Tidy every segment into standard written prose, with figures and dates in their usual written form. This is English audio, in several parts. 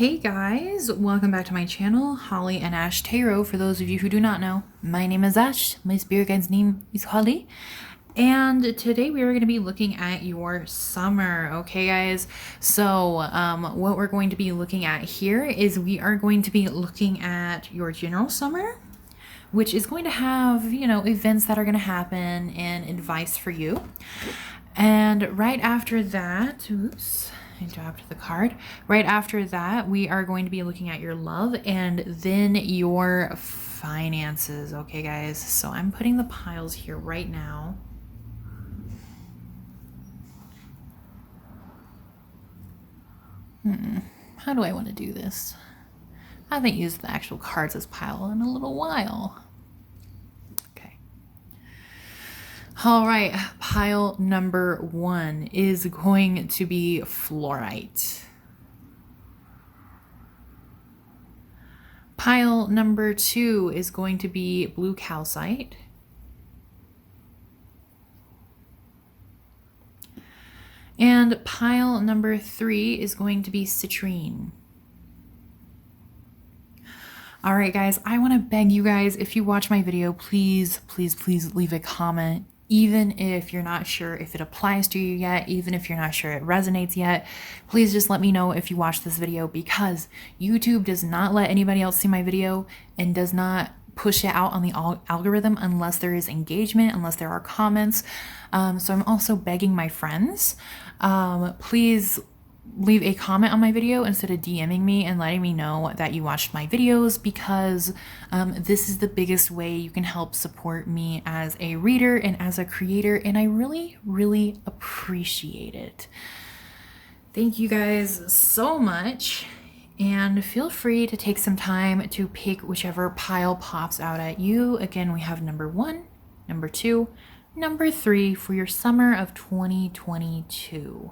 Hey guys, welcome back to my channel, Holly and Ash Tarot. For those of you who do not know, my name is Ash, my spirit guide's name is Holly, and today we are going to be looking at your summer, okay guys? So what we're going to be looking at here is we are going to be looking at your general summer, which is going to have, you know, events that are going to happen and advice for you. And right after that, oops, I dropped the card. Right after that, we are going to be looking at your love and then your finances. Okay, guys. So I'm putting the piles here right now. How do I want to do this? I haven't used the actual cards as pile in a little while. Okay. All right, pile number 1 is going to be fluorite. Pile number 2 is going to be blue calcite. And pile number 3 is going to be citrine. All right, guys, I want to beg you guys, if you watch my video, please, please, please leave a comment. Even if you're not sure if it applies to you yet, even if you're not sure it resonates yet, please just let me know if you watch this video, because YouTube does not let anybody else see my video and does not push it out on the algorithm unless there is engagement, unless there are comments. So I'm also begging my friends, please leave a comment on my video instead of DMing me and letting me know that you watched my videos, because this is the biggest way you can help support me as a reader and as a creator, and I really, really appreciate it. Thank you guys so much, and feel free to take some time to pick whichever pile pops out at you. Again, we have number 1, number 2, number 3 for your summer of 2022.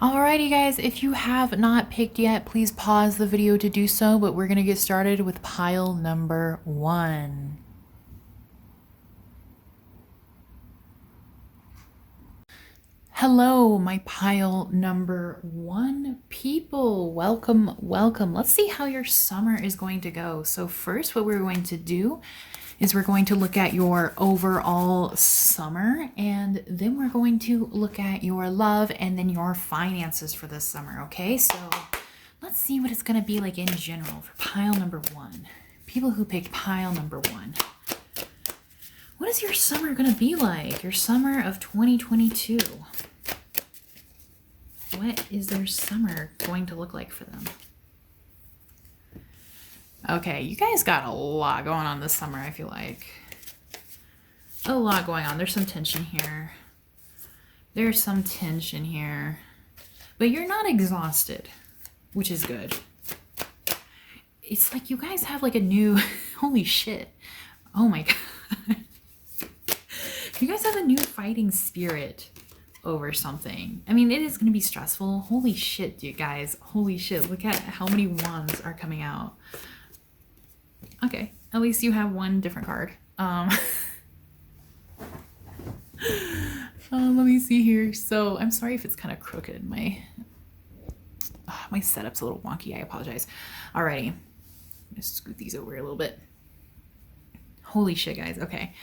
Alrighty guys, if you have not picked yet, please pause the video to do so, but we're going to get started with pile number 1. Hello, my pile number 1 people. Welcome, welcome. Let's see how your summer is going to go. So first, what we're going to do is we're going to look at your overall summer, and then we're going to look at your love and then your finances for this summer, okay? So let's see what it's going to be like in general for pile number 1. People who picked pile number 1. What is your summer going to be like? Your summer of 2022. What is their summer going to look like for them? Okay, you guys got a lot going on this summer, I feel like. A lot going on. There's some tension here. There's some tension here. But you're not exhausted, which is good. It's like you guys have like a new... Holy shit. Oh my god. You guys have a new fighting spirit over something. I mean, it is going to be stressful. Holy shit, you guys. Holy shit. Look at how many wands are coming out. Okay, at least you have one different card. Let me see here. So I'm sorry if it's kind of crooked. My setup's a little wonky. I apologize. Alrighty, I'm gonna scoot these over a little bit. Holy shit, guys. Okay.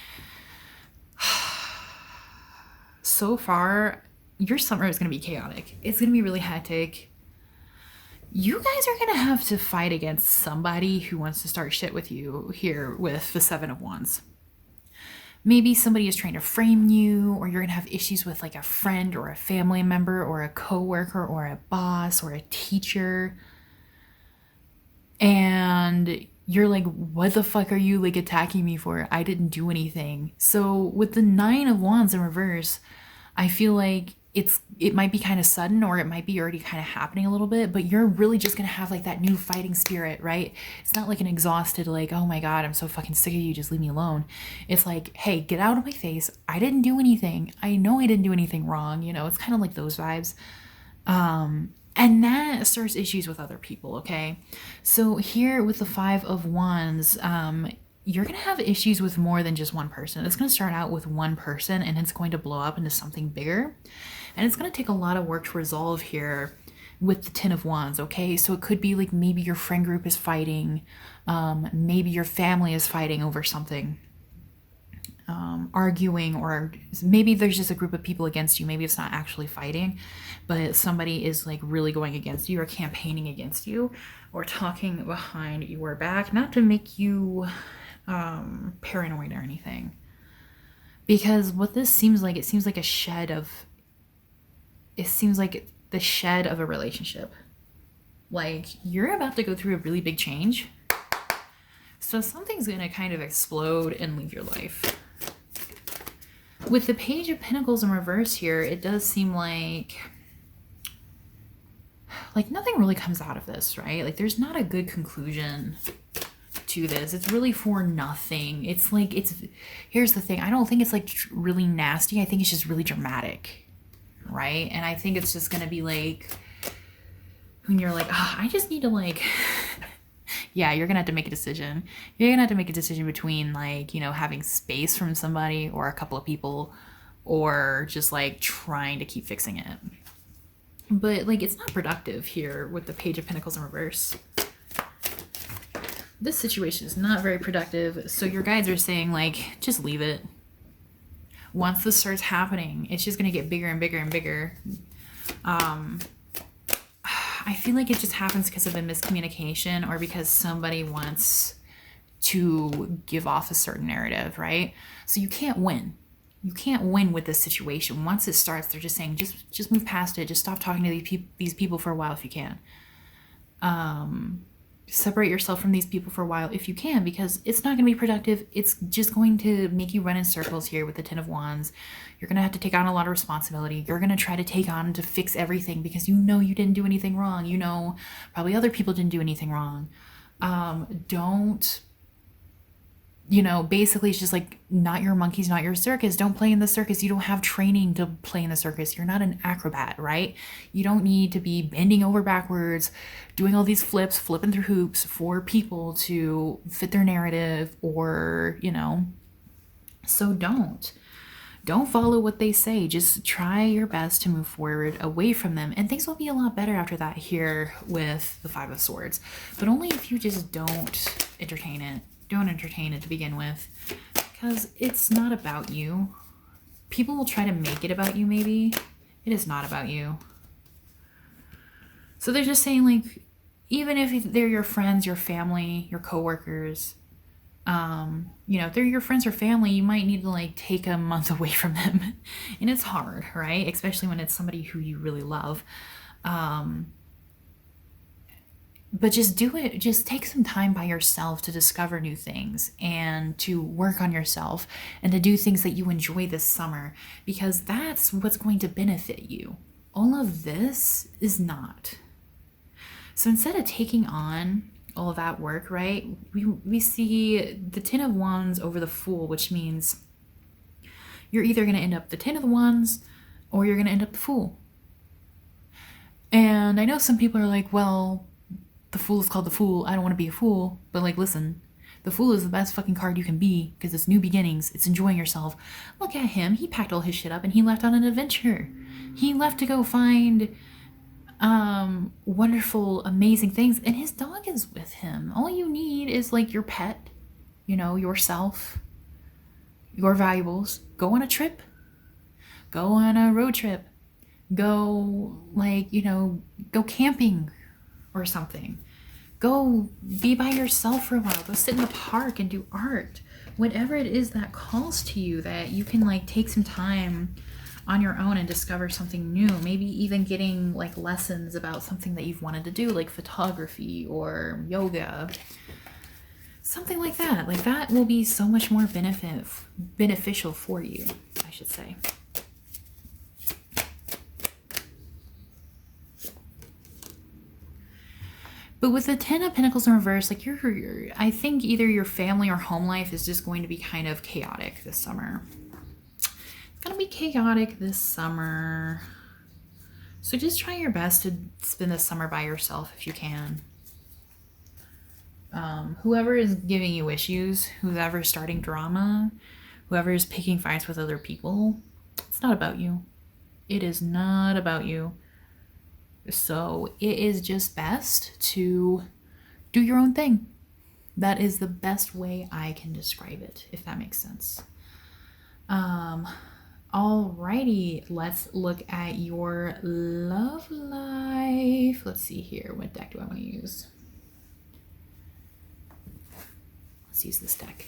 So far, your summer is gonna be chaotic. It's gonna be really hectic. You guys are gonna have to fight against somebody who wants to start shit with you here with the 7 of Wands. Maybe somebody is trying to frame you, or you're gonna have issues with like a friend or a family member or a coworker or a boss or a teacher. And you're like, what the fuck are you like attacking me for? I didn't do anything. So with the 9 of Wands in reverse, I feel like it might be kind of sudden, or it might be already kind of happening a little bit, but you're really just gonna have like that new fighting spirit, right? It's not like an exhausted, like, oh my God, I'm so fucking sick of you, just leave me alone. It's like, hey, get out of my face. I didn't do anything. I know I didn't do anything wrong. You know, it's kind of like those vibes. And that starts issues with other people, okay? So here with the Five of Wands, you're going to have issues with more than just one person. It's going to start out with one person and it's going to blow up into something bigger. And it's going to take a lot of work to resolve here with the Ten of Wands, okay? So it could be like maybe your friend group is fighting, maybe your family is fighting over something, arguing, or maybe there's just a group of people against you. Maybe it's not actually fighting, but somebody is like really going against you or campaigning against you or talking behind your back, not to make you paranoid or anything. Because what this seems like, it seems like the shed of a relationship. Like you're about to go through a really big change. So something's going to kind of explode and leave your life. With the Page of Pentacles in reverse here, it does seem like nothing really comes out of this, right? Like there's not a good conclusion to this. It's really for nothing. It's like, here's the thing. I don't think it's like really nasty. I think it's just really dramatic, right? And I think it's just going to be like, when you're like, oh, I just need to like, yeah, you're going to have to make a decision. You're going to have to make a decision between like, you know, having space from somebody or a couple of people, or just like trying to keep fixing it. But like, it's not productive here with the Page of Pentacles in reverse. This situation is not very productive. So your guides are saying like, just leave it. Once this starts happening, it's just going to get bigger and bigger and bigger. I feel like it just happens because of a miscommunication or because somebody wants to give off a certain narrative, right? So you can't win. You can't win with this situation. Once it starts, they're just saying, just move past it. Just stop talking to these people for a while if you can. Separate yourself from these people for a while if you can, because it's not going to be productive. It's just going to make you run in circles here with the Ten of Wands. You're going to have to take on a lot of responsibility. You're going to try to take on to fix everything because you know you didn't do anything wrong. You know, probably other people didn't do anything wrong. You know, basically it's just like, not your monkeys, not your circus. Don't play in the circus. You don't have training to play in the circus. You're not an acrobat, right? You don't need to be bending over backwards, doing all these flips, flipping through hoops for people to fit their narrative, or, you know, so don't follow what they say. Just try your best to move forward away from them. And things will be a lot better after that here with the Five of Swords, but only if you just don't entertain it. Don't entertain it to begin with, because it's not about you. People will try to make it about you, maybe. It is not about you. So they're just saying, like, even if they're your friends, your family, your coworkers, you know, if they're your friends or family, you might need to, like, take a month away from them. And it's hard, right? Especially when it's somebody who you really love. But just do it. Just take some time by yourself to discover new things and to work on yourself and to do things that you enjoy this summer, because that's what's going to benefit you. All of this is not. So instead of taking on all of that work, right, we see the Ten of Wands over the Fool, which means you're either going to end up the Ten of Wands or you're going to end up the Fool. And I know some people are like, well, the Fool is called the Fool. I don't want to be a fool. But like, listen, the Fool is the best fucking card you can be, because it's new beginnings. It's enjoying yourself. Look at him. He packed all his shit up and he left on an adventure. He left to go find wonderful, amazing things. And his dog is with him. All you need is like your pet, you know, yourself, your valuables. Go on a trip. Go on a road trip. Go, like, you know, go camping or something. Go be by yourself for a while. Go sit in the park and do art. Whatever it is that calls to you, that you can like take some time on your own and discover something new. Maybe even getting like lessons about something that you've wanted to do, like photography or yoga. Something like that. Like that will be so much more beneficial for you, I should say. But with the Ten of Pentacles in reverse, like I think either your family or home life is just going to be kind of chaotic this summer. It's going to be chaotic this summer. So just try your best to spend the summer by yourself if you can. Whoever is giving you issues, whoever's starting drama, whoever is picking fights with other people, it's not about you. It is not about you. So it is just best to do your own thing. That is the best way I can describe it, if that makes sense. Alrighty, let's look at your love life. Let's see here. What deck do I want to use? Let's use this deck.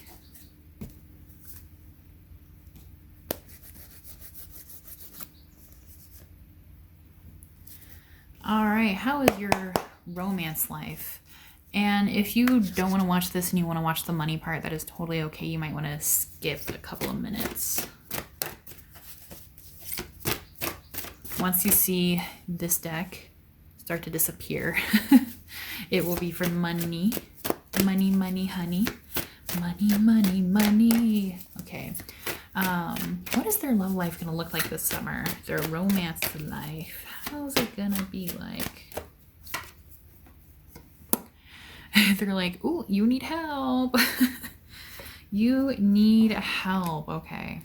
All right, how is your romance life? And if you don't want to watch this and you want to watch the money part, that is totally okay. You might want to skip a couple of minutes. Once you see this deck start to disappear, it will be for money. Money, money, honey. Money, money, money. Okay. What is their love life going to look like this summer? Their romance life. How's it going to be like? They're like, ooh, you need help. You need help. Okay.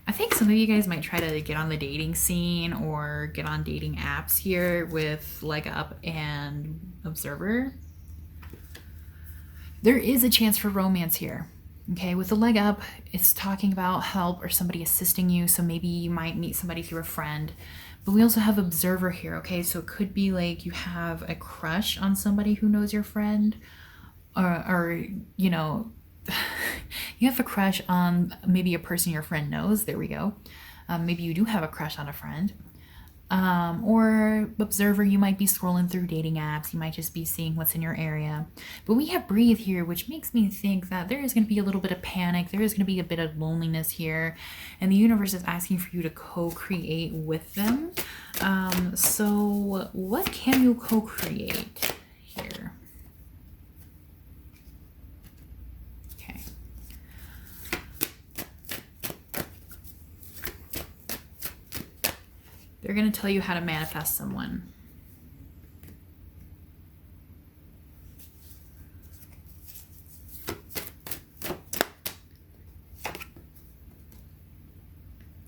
I think some of you guys might try to get on the dating scene or get on dating apps here with Leg Up and Observer. There is a chance for romance here. Okay, with the Leg Up, it's talking about help or somebody assisting you. So maybe you might meet somebody through a friend. But we also have Observer here, okay? So it could be like you have a crush on somebody who knows your friend. Or you know, you have a crush on maybe a person your friend knows. There we go. Maybe you do have a crush on a friend. Or Observer, you might be scrolling through dating apps. You might just be seeing what's in your area. But we have Breathe here, which makes me think that there is going to be a little bit of panic. There is going to be a bit of loneliness here. And the universe is asking for you to co-create with them. So what can you co-create here? Okay. They're going to tell you how to manifest someone.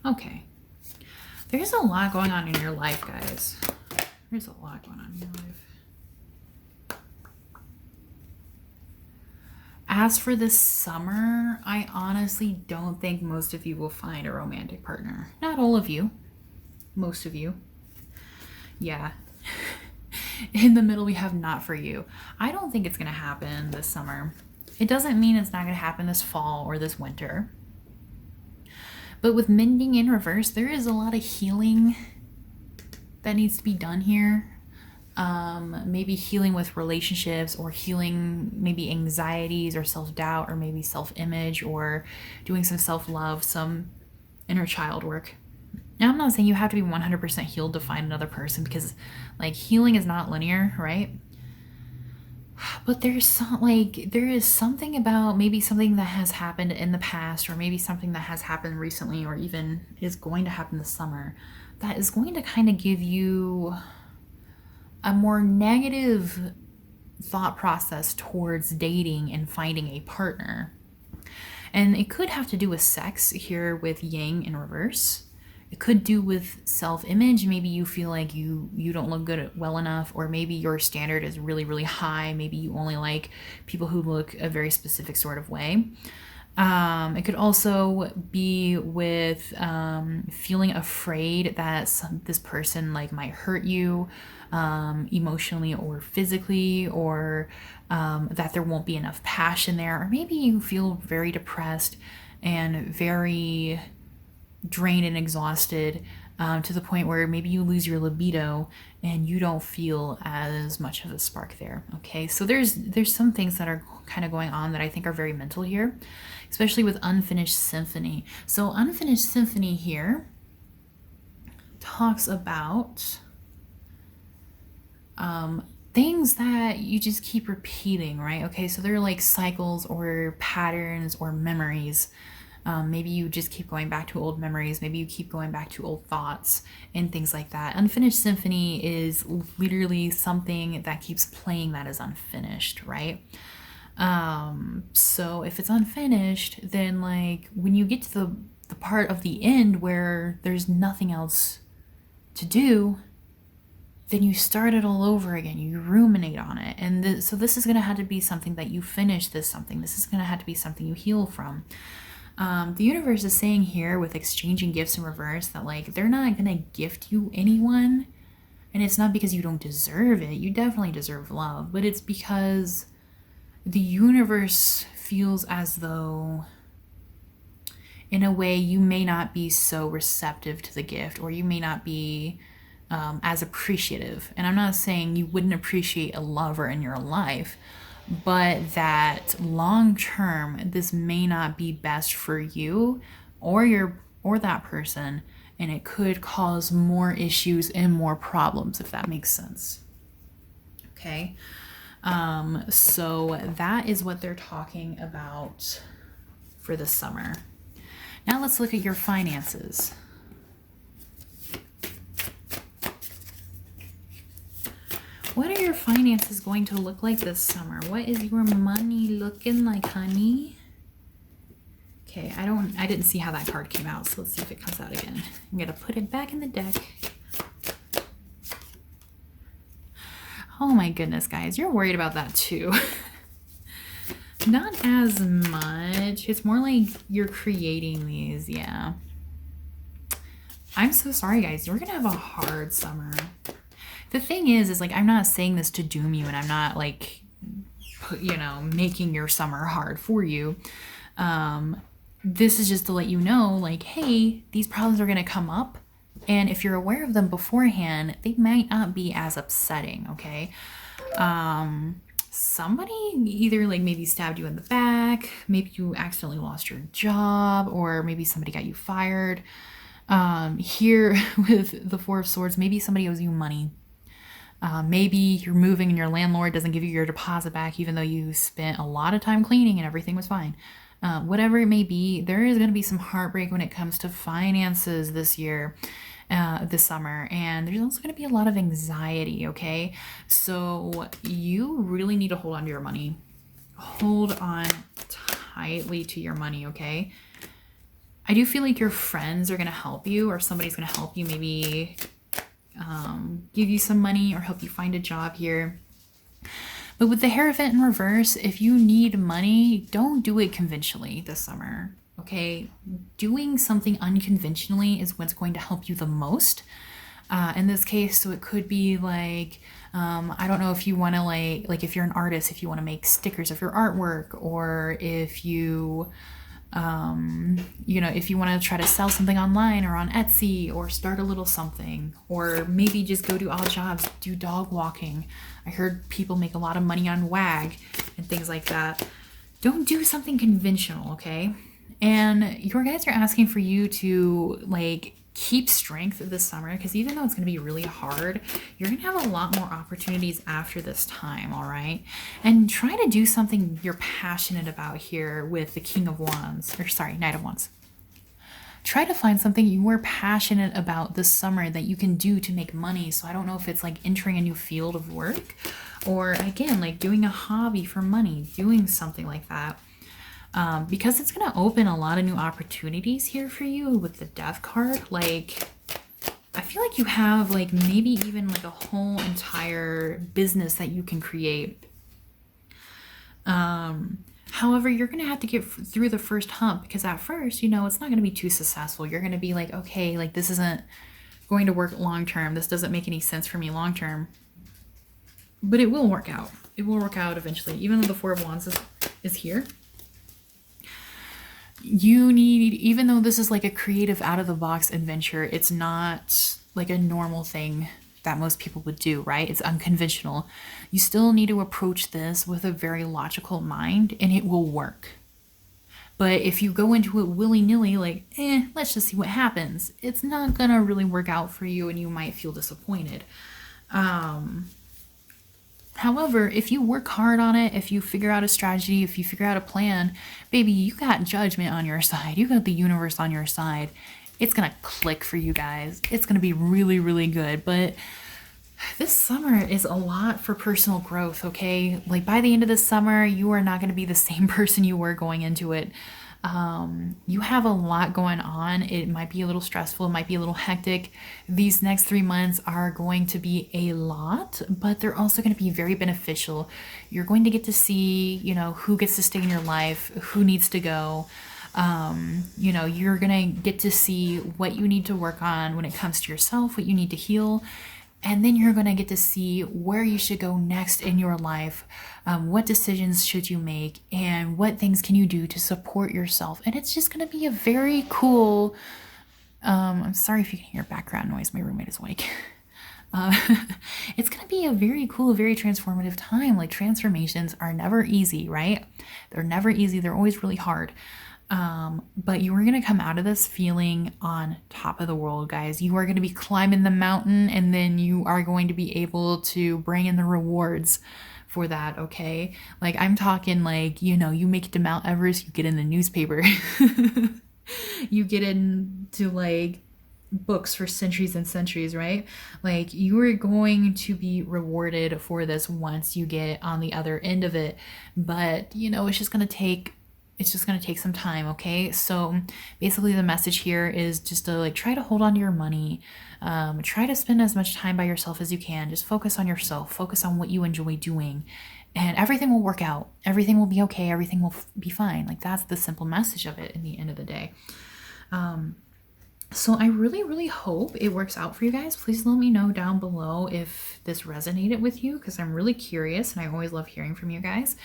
Okay. There's a lot going on in your life, guys. There's a lot going on in your life. As for this summer, I honestly don't think most of you will find a romantic partner. Not all of you. Most of you. Yeah. In the middle, we have not for you. I don't think it's going to happen this summer. It doesn't mean it's not going to happen this fall or this winter. But with mending in reverse, there is a lot of healing that needs to be done here. Maybe healing with relationships or healing maybe anxieties or self-doubt or maybe self-image or doing some self-love, some inner child work. Now, I'm not saying you have to be 100% healed to find another person because, like, healing is not linear, right? But there is something about maybe something that has happened in the past or maybe something that has happened recently or even is going to happen this summer that is going to kind of give you a more negative thought process towards dating and finding a partner. And it could have to do with sex here with Yang in reverse. It could do with self-image. Maybe you feel like you don't look good well enough, or maybe your standard is really, really high. Maybe you only like people who look a very specific sort of way. It could also be with feeling afraid that this person like might hurt you emotionally or physically, or that there won't be enough passion there, or maybe you feel very depressed and very drained and exhausted to the point where maybe you lose your libido and you don't feel as much of a spark there. Okay, so there's some things that are kind of going on that I think are very mental here, especially with Unfinished Symphony. So Unfinished Symphony here talks about things that you just keep repeating, right? Okay, so they're like cycles or patterns or memories. Maybe you just keep going back to old memories. Maybe you keep going back to old thoughts and things like that. Unfinished symphony is literally something that keeps playing that is unfinished, right? So if it's unfinished, then like when you get to the part of the end where there's nothing else to do, then you start it all over again. You ruminate on it. And so this is going to have to be something that you finish this something. This is going to have to be something you heal from. The universe is saying here with exchanging gifts in reverse that like they're not going to gift you anyone. And it's not because you don't deserve it. You definitely deserve love. But it's because the universe feels as though in a way you may not be so receptive to the gift, or you may not be as appreciative. And I'm not saying you wouldn't appreciate a lover in your life, but that long term this may not be best for you or that person, and it could cause more issues and more problems, if that makes sense. Okay. So that is what they're talking about for the summer. Now let's look at your finances. What are your finances going to look like this summer? What is your money looking like, honey? Okay, I didn't see how that card came out, so let's see if it comes out again. I'm gonna put it back in the deck. Oh my goodness, guys, you're worried about that too. Not as much. It's more like you're creating these, yeah. I'm so sorry, guys. You're gonna have a hard summer. The thing is like, I'm not saying this to doom you, and I'm not like, you know, making your summer hard for you. This is just to let you know, like, hey, these problems are going to come up. And if you're aware of them beforehand, they might not be as upsetting, okay? Somebody either like maybe stabbed you in the back, maybe you accidentally lost your job, or maybe somebody got you fired. Here with the Four of Swords, maybe somebody owes you money. Maybe you're moving and your landlord doesn't give you your deposit back, even though you spent a lot of time cleaning and everything was fine. Whatever it may be, there is going to be some heartbreak when it comes to finances this year, this summer. And there's also going to be a lot of anxiety, okay? So you really need to hold on to your money. Hold on tightly to your money, okay? I do feel like your friends are going to help you, or somebody's going to help you maybe give you some money or help you find a job here. But with the Hierophant in reverse, if you need money, don't do it conventionally this summer, okay? Doing something unconventionally is what's going to help you the most. In this case, so it could be like, I don't know if you want to like if you're an artist, if you want to make stickers of your artwork, or if you, you know, if you want to try to sell something online or on Etsy, or start a little something, or maybe just go do odd jobs, do dog walking. I heard people make a lot of money on WAG and things like that. Don't do something conventional, okay? And your guides are asking for you to like keep strength this summer, because even though it's going to be really hard, you're going to have a lot more opportunities after this time, all right? And try to do something you're passionate about here with the King of Wands, or sorry, Knight of Wands. Try to find something you are passionate about this summer that you can do to make money. So I don't know if it's like entering a new field of work, or again, like doing a hobby for money, doing something like that. Because it's going to open a lot of new opportunities here for you with the Death card. Like, I feel like you have like maybe even like a whole entire business that you can create. However, you're going to have to get through the first hump, because at first, you know, it's not going to be too successful. You're going to be like, okay, like this isn't going to work long term. This doesn't make any sense for me long term. But it will work out. It will work out eventually. Even though the Four of Wands is here. You need, even though this is like a creative out of the box adventure, it's not like a normal thing that most people would do, right? It's unconventional. You still need to approach this with a very logical mind, and it will work. But if you go into it willy-nilly, like, let's just see what happens, it's not gonna really work out for you, and you might feel disappointed. However, if you work hard on it, if you figure out a strategy, if you figure out a plan, baby, you got judgment on your side. You got the universe on your side. It's going to click for you guys. It's going to be really, really good. But this summer is a lot for personal growth, okay? Like by the end of the summer, you are not going to be the same person you were going into it. You have a lot going on. It might be a little stressful, it might be a little hectic. These next 3 months are going to be a lot, but they're also going to be very beneficial. You're going to get to see, you know, who gets to stay in your life, who needs to go. You know, you're going to get to see what you need to work on when it comes to yourself, what you need to heal. And then you're going to get to see where you should go next in your life. What decisions should you make, and what things can you do to support yourself. And it's just going to be a very cool, I'm sorry if you can hear background noise. My roommate is awake. It's going to be a very cool, very transformative time. Like transformations are never easy, right? They're never easy. They're always really hard. But you are going to come out of this feeling on top of the world, guys. You are going to be climbing the mountain, and then you are going to be able to bring in the rewards for that, okay? Like I'm talking like, you know, you make it to Mount Everest, you get in the newspaper. You get into like books for centuries and centuries, right? Like you are going to be rewarded for this once you get on the other end of it. But, you know, it's just going to take some time, okay? So basically the message here is just to like try to hold on to your money. Try to spend as much time by yourself as you can. Just focus on yourself. Focus on what you enjoy doing. And everything will work out. Everything will be okay. Everything will be fine. Like that's the simple message of it in the end of the day. So I really, really hope it works out for you guys. Please let me know down below if this resonated with you, because I'm really curious and I always love hearing from you guys.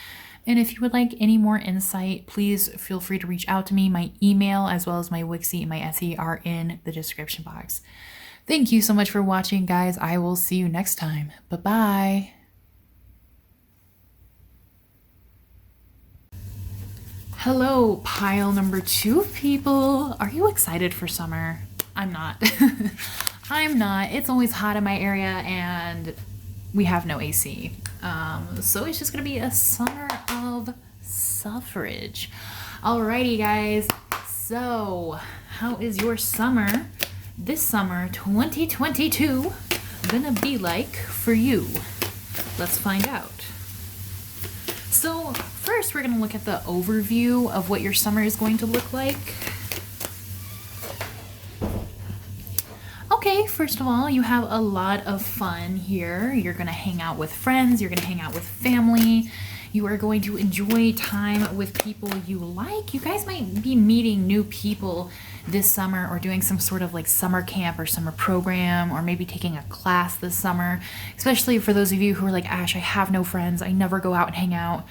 And if you would like any more insight, please feel free to reach out to me. My email as well as my Wixie and my Etsy are in the description box. Thank you so much for watching, guys. I will see you next time. Bye-bye. Hello, pile number 2 of people. Are you excited for summer? I'm not. I'm not. It's always hot in my area and we have no AC. So it's just gonna be a summer of suffrage. Alrighty, guys. So how is your summer? This summer 2022 gonna be like for you? Let's find out. So first we're gonna look at the overview of what your summer is going to look like. Okay, first of all, you have a lot of fun here. You're gonna hang out with friends, you're gonna hang out with family, you are going to enjoy time with people you like. You guys might be meeting new people this summer or doing some sort of like summer camp or summer program, or maybe taking a class this summer, especially for those of you who are like, Ash, I have no friends, I never go out and hang out.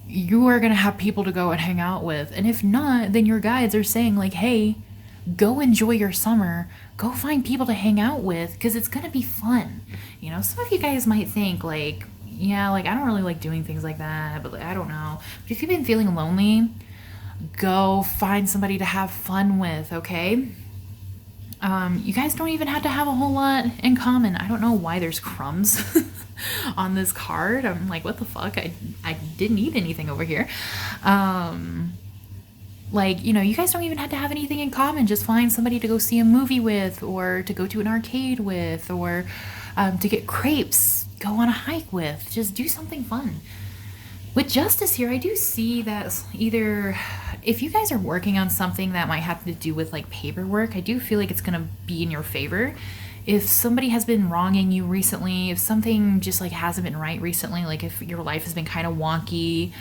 You are gonna have people to go and hang out with. And if not, then your guides are saying like, hey, go enjoy your summer, go find people to hang out with, because it's gonna be fun. You know, some of you guys might think like, yeah, like I don't really like doing things like that, but like, I don't know. But if you've been feeling lonely, go find somebody to have fun with, okay? You guys don't even have to have a whole lot in common. I don't know why there's crumbs on this card. I'm like, what the fuck? I didn't eat anything over here. Like, you know, you guys don't even have to have anything in common. Just find somebody to go see a movie with, or to go to an arcade with, or to get crepes, go on a hike with. Just do something fun. With justice here, I do see that either if you guys are working on something that might have to do with like paperwork, I do feel like it's going to be in your favor. If somebody has been wronging you recently, if something just like hasn't been right recently, like if your life has been kind of wonky,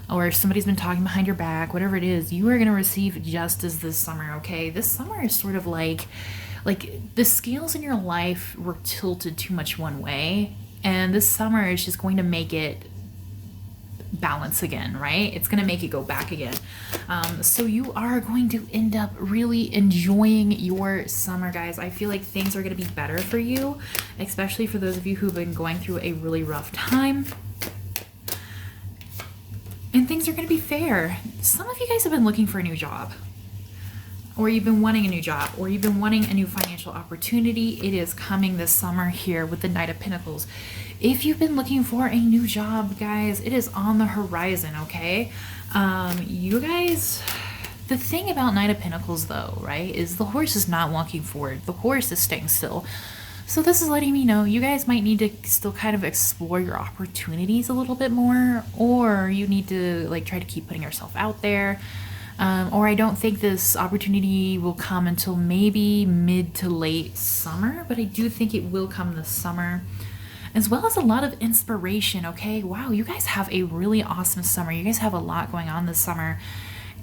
or if somebody's been talking behind your back, whatever it is, you are going to receive justice this summer, okay? This summer is sort of like the scales in your life were tilted too much one way, and this summer is just going to make it balance again, right? It's going to make it go back again. So you are going to end up really enjoying your summer, guys. I feel like things are going to be better for you, especially for those of you who've been going through a really rough time. And things are going to be fair. Some of you guys have been looking for a new job. or you've been wanting a new job, or you've been wanting a new financial opportunity, it is coming this summer here with the Knight of Pentacles. If you've been looking for a new job, guys, it is on the horizon, okay? You guys, the thing about Knight of Pentacles, though, right, is the horse is not walking forward. The horse is staying still. So this is letting me know you guys might need to still kind of explore your opportunities a little bit more, or you need to like try to keep putting yourself out there. Or I don't think this opportunity will come until maybe mid to late summer, but I do think it will come this summer, as well as a lot of inspiration, okay? Wow, you guys have a really awesome summer. You guys have a lot going on this summer.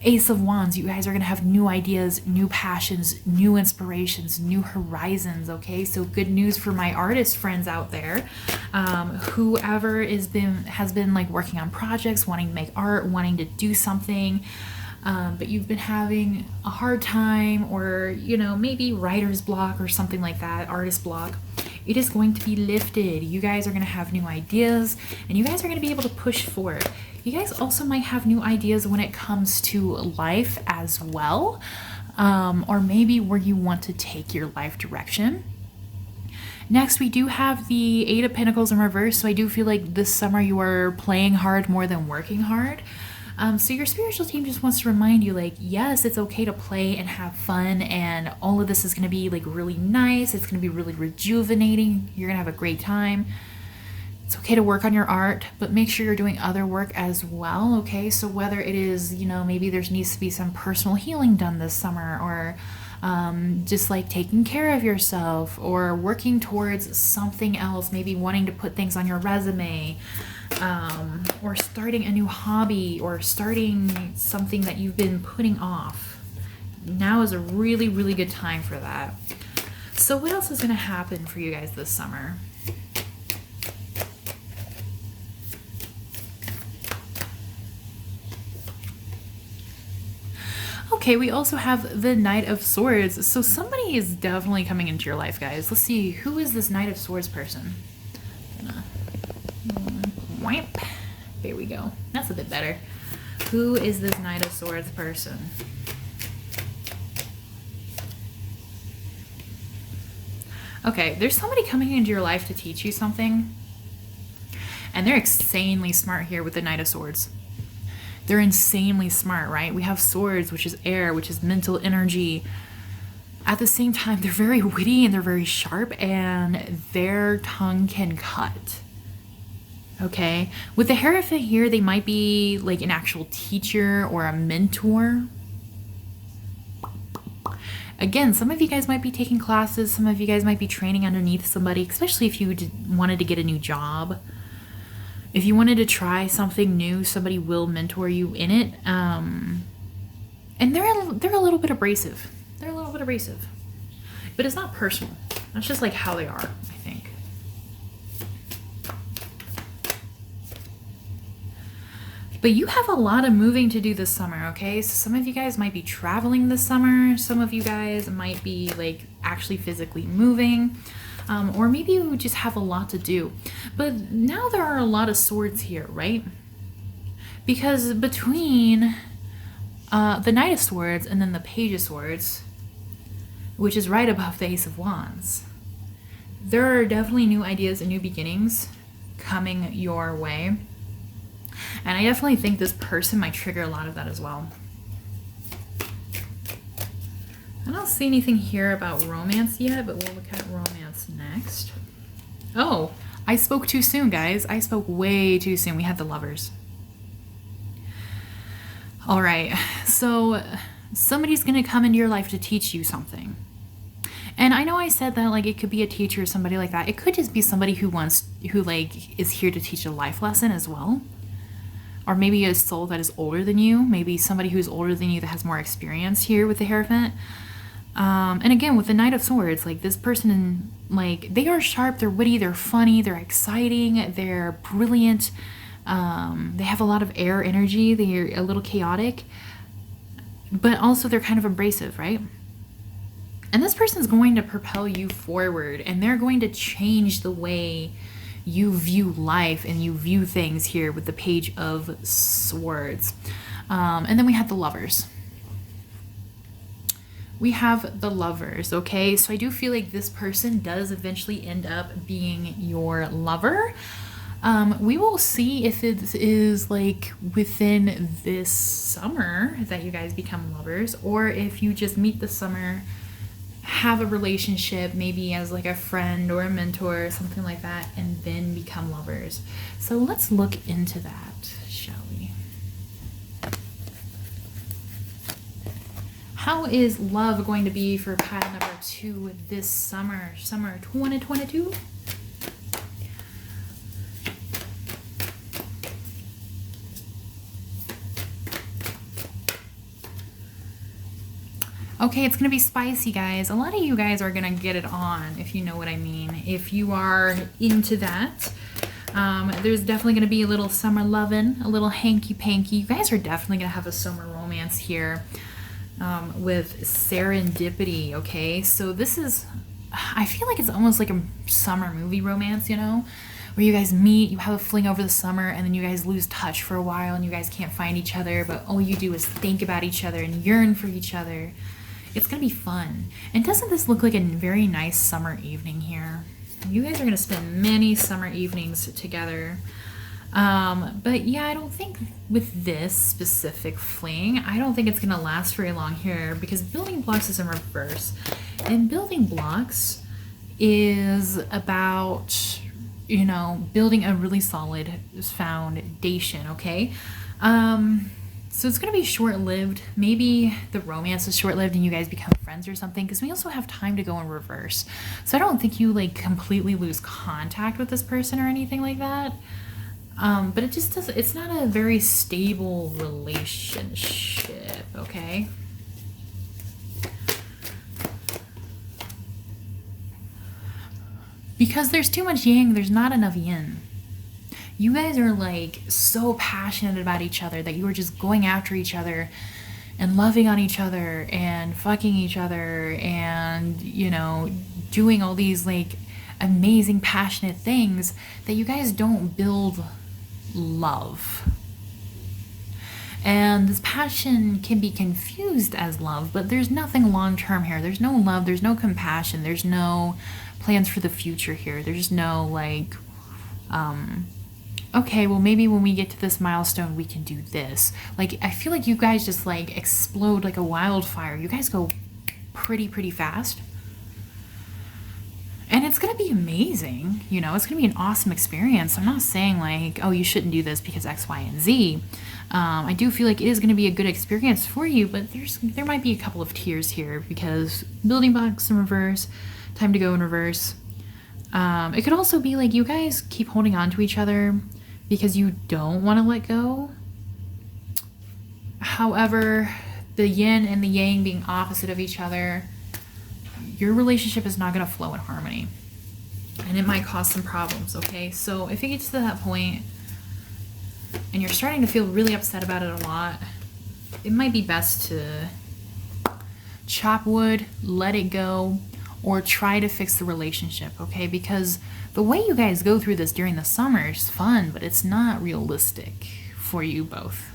Ace of Wands, you guys are going to have new ideas, new passions, new inspirations, new horizons, okay? So good news for my artist friends out there. Whoever has been like working on projects, wanting to make art, wanting to do something, but you've been having a hard time, or, you know, maybe writer's block or something like that, artist block. It is going to be lifted. You guys are going to have new ideas, and you guys are going to be able to push forward. You guys also might have new ideas when it comes to life as well, or maybe where you want to take your life direction. Next, we do have the Eight of Pentacles in reverse, so I do feel like this summer you are playing hard more than working hard. So your spiritual team just wants to remind you, like, yes, it's okay to play and have fun, and all of this is going to be like really nice. It's going to be really rejuvenating. You're going to have a great time. It's okay to work on your art, but make sure you're doing other work as well, okay? So whether it is, you know, maybe there needs to be some personal healing done this summer, or just like taking care of yourself, or working towards something else, maybe wanting to put things on your resume, or starting a new hobby, or starting something that you've been putting off. Now is a really, really good time for that. So what else is going to happen for you guys this summer? Okay, we also have the Knight of Swords. So somebody is definitely coming into your life, guys. Let's see, who is this Knight of Swords person? Whap. There we go. That's a bit better. Who is this Knight of Swords person? Okay, there's somebody coming into your life to teach you something. And they're insanely smart here with the Knight of Swords. They're insanely smart, right? We have swords, which is air, which is mental energy. At the same time, they're very witty and they're very sharp, and their tongue can cut. Okay, with the Hierophant here, they might be like an actual teacher or a mentor. Again, some of you guys might be taking classes, some of you guys might be training underneath somebody, especially if you wanted to get a new job. If you wanted to try something new, somebody will mentor you in it. And they're a little bit abrasive. They're a little bit abrasive. But it's not personal. That's just like how they are, I think. But you have a lot of moving to do this summer, okay? So some of you guys might be traveling this summer. Some of you guys might be like actually physically moving. Or maybe you just have a lot to do. But now there are a lot of swords here, right? Because between the Knight of Swords and then the Page of Swords, which is right above the Ace of Wands, there are definitely new ideas and new beginnings coming your way. And I definitely think this person might trigger a lot of that as well. I don't see anything here about romance yet, but we'll look at romance next. Oh, I spoke too soon, guys. I spoke way too soon. We had the Lovers. All right, so somebody's going to come into your life to teach you something. And I know I said that like it could be a teacher or somebody like that. It could just be somebody who like is here to teach a life lesson as well. Or maybe a soul that is older than you. Maybe somebody who's older than you that has more experience here with the Hierophant. And again, with the Knight of Swords, like this person, like they are sharp, they're witty, they're funny, they're exciting, they're brilliant. They have a lot of air energy. They're a little chaotic, but also they're kind of abrasive, right? And this person's going to propel you forward, and they're going to change the way you view life and you view things here with the Page of Swords. And then we have the Lovers. we have the Lovers, okay? So I do feel like this person does eventually end up being your lover. We will see if it is like within this summer that you guys become lovers, or if you just meet this summer, have a relationship, maybe as like a friend or a mentor or something like that, and then become lovers. So let's look into that, shall we? How is love going to be for pile number 2 this summer 2022? Okay, it's going to be spicy, guys. A lot of you guys are going to get it on, if you know what I mean. If you are into that, there's definitely going to be a little summer lovin', a little hanky-panky. You guys are definitely going to have a summer romance here with serendipity, okay? So this is, I feel like it's almost like a summer movie romance, you know? Where you guys meet, you have a fling over the summer, and then you guys lose touch for a while, and you guys can't find each other, but all you do is think about each other and yearn for each other. It's gonna be fun. And doesn't this look like a very nice summer evening here? You guys are gonna spend many summer evenings together. But yeah, I don't think with this specific fling, I don't think it's gonna last very long here, because building blocks is in reverse. And building blocks is about, you know, building a really solid foundation, okay? So it's going to be short-lived. Maybe the romance is short-lived and you guys become friends or something, because we also have time to go in reverse. So I don't think you like completely lose contact with this person or anything like that. But it just doesn't, it's not a very stable relationship, okay? Because there's too much yang, there's not enough yin. You guys are like so passionate about each other that you are just going after each other and loving on each other and fucking each other and, you know, doing all these like amazing passionate things that you guys don't build love. And this passion can be confused as love, but there's nothing long-term here. There's no love, there's no compassion, there's no plans for the future here. There's no like, okay, well maybe when we get to this milestone we can do this. Like, I feel like you guys just like explode like a wildfire. You guys go pretty fast. And it's gonna be amazing, you know, it's gonna be an awesome experience. I'm not saying like, oh, you shouldn't do this because X, Y, and Z. I do feel like it is gonna be a good experience for you, but there might be a couple of tears here because building blocks in reverse, time to go in reverse. It could also be like you guys keep holding on to each other because you don't want to let go. However, the yin and the yang being opposite of each other, your relationship is not going to flow in harmony. And it might cause some problems, okay? So if it gets to that point and you're starting to feel really upset about it a lot, it might be best to chop wood, let it go, or try to fix the relationship, okay? Because the way you guys go through this during the summer is fun, but it's not realistic for you both.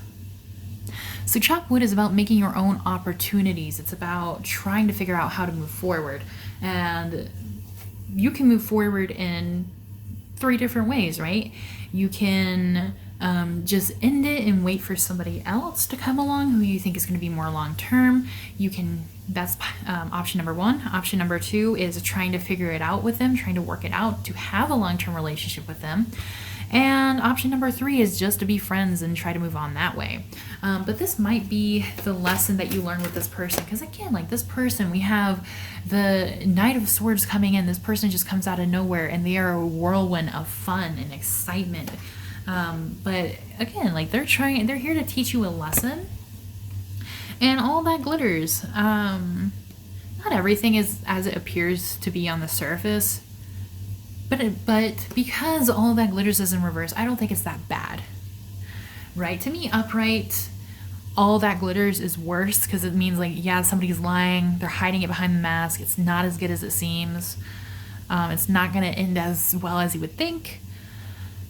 So chop wood is about making your own opportunities. It's about trying to figure out how to move forward. And you can move forward in 3 different ways, right? You can just end it and wait for somebody else to come along who you think is going to be more long-term. You can, that's option number 1. Option number 2 is trying to figure it out with them, trying to work it out to have a long-term relationship with them. And option number 3 is just to be friends and try to move on that way. But this might be the lesson that you learn with this person. Because again, like this person, we have the Knight of Swords coming in. This person just comes out of nowhere and they are a whirlwind of fun and excitement. But again, like they're here to teach you a lesson. And all that glitters. Not everything is as it appears to be on the surface. But because all that glitters is in reverse, I don't think it's that bad, right? To me, upright, all that glitters is worse because it means like, yeah, somebody's lying. They're hiding it behind the mask. It's not as good as it seems. It's not going to end as well as you would think.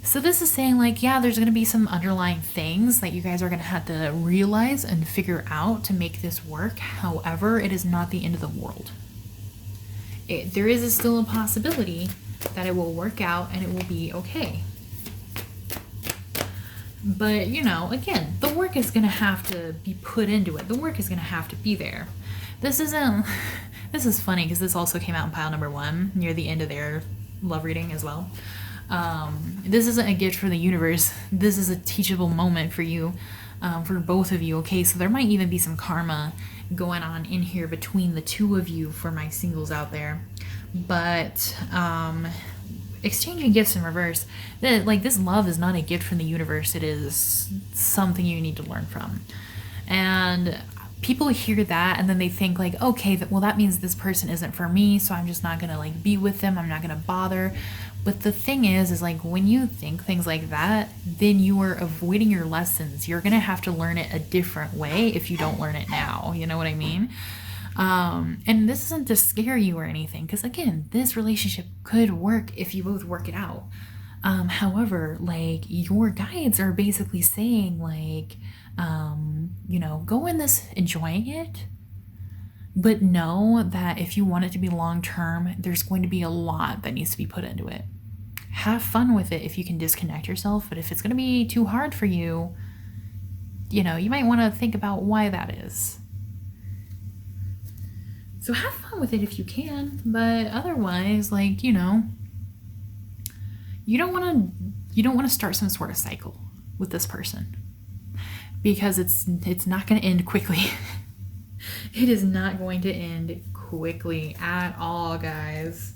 So this is saying like, yeah, there's going to be some underlying things that you guys are going to have to realize and figure out to make this work. However, it is not the end of the world. There is still a possibility that it will work out and it will be okay. But, you know, again, the work is going to have to be put into it. The work is going to have to be there. This is funny because this also came out in pile number 1 near the end of their love reading as well. This isn't a gift from the universe. This is a teachable moment for you, for both of you. Okay, so there might even be some karma going on in here between the two of you for my singles out there. But exchanging gifts in reverse, like this love is not a gift from the universe. It is something you need to learn from. And people hear that and then they think like, okay, well that means this person isn't for me, so I'm just not gonna like be with them, I'm not gonna bother. But the thing is like when you think things like that, then you are avoiding your lessons. You're gonna have to learn it a different way if you don't learn it now. You know what I mean? And this isn't to scare you or anything, because again, this relationship could work if you both work it out. However, like your guides are basically saying like, you know, go in this enjoying it, but know that if you want it to be long term, there's going to be a lot that needs to be put into it. Have fun with it if you can disconnect yourself, but if it's going to be too hard for you, you know, you might want to think about why that is. So have fun with it if you can, but otherwise, like, you know, you don't want to start some sort of cycle with this person, because it's not going to end quickly. It is not going to end quickly at all, guys.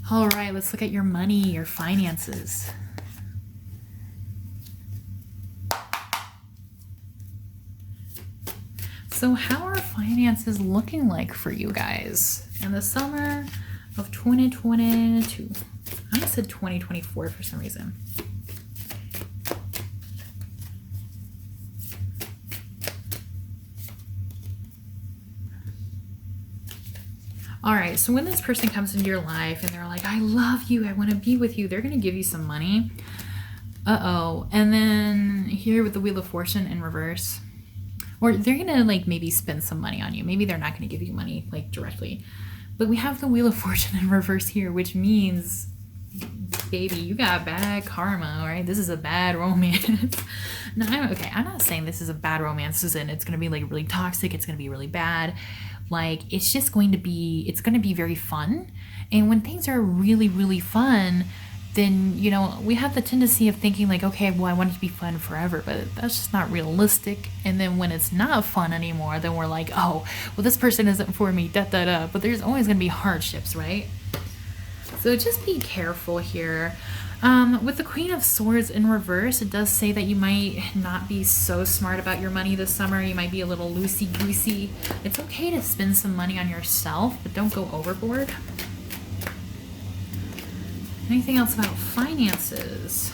All right, let's look at your money, your finances. So how are finances looking like for you guys in the summer of 2022? I almost said 2024 for some reason. All right, so when this person comes into your life and they're like, I love you, I want to be with you, they're going to give you some money. Uh-oh. And then here with the Wheel of Fortune in reverse, or they're going to like maybe spend some money on you. Maybe they're not going to give you money like directly. But we have the Wheel of Fortune in reverse here, which means, baby, you got bad karma, all right? This is a bad romance. No, I'm not saying this is a bad romance. It's going to be like really toxic. It's going to be really bad. Like, it's just going to be, it's going to be very fun. And when things are really, really fun, then, you know, we have the tendency of thinking like, okay, well, I want it to be fun forever, but that's just not realistic. And then when it's not fun anymore, then we're like, oh, well, this person isn't for me, da-da-da. But there's always going to be hardships, right? So just be careful here. With the Queen of Swords in reverse, it does say that you might not be so smart about your money this summer. You might be a little loosey-goosey. It's okay to spend some money on yourself, but don't go overboard. Anything else about finances?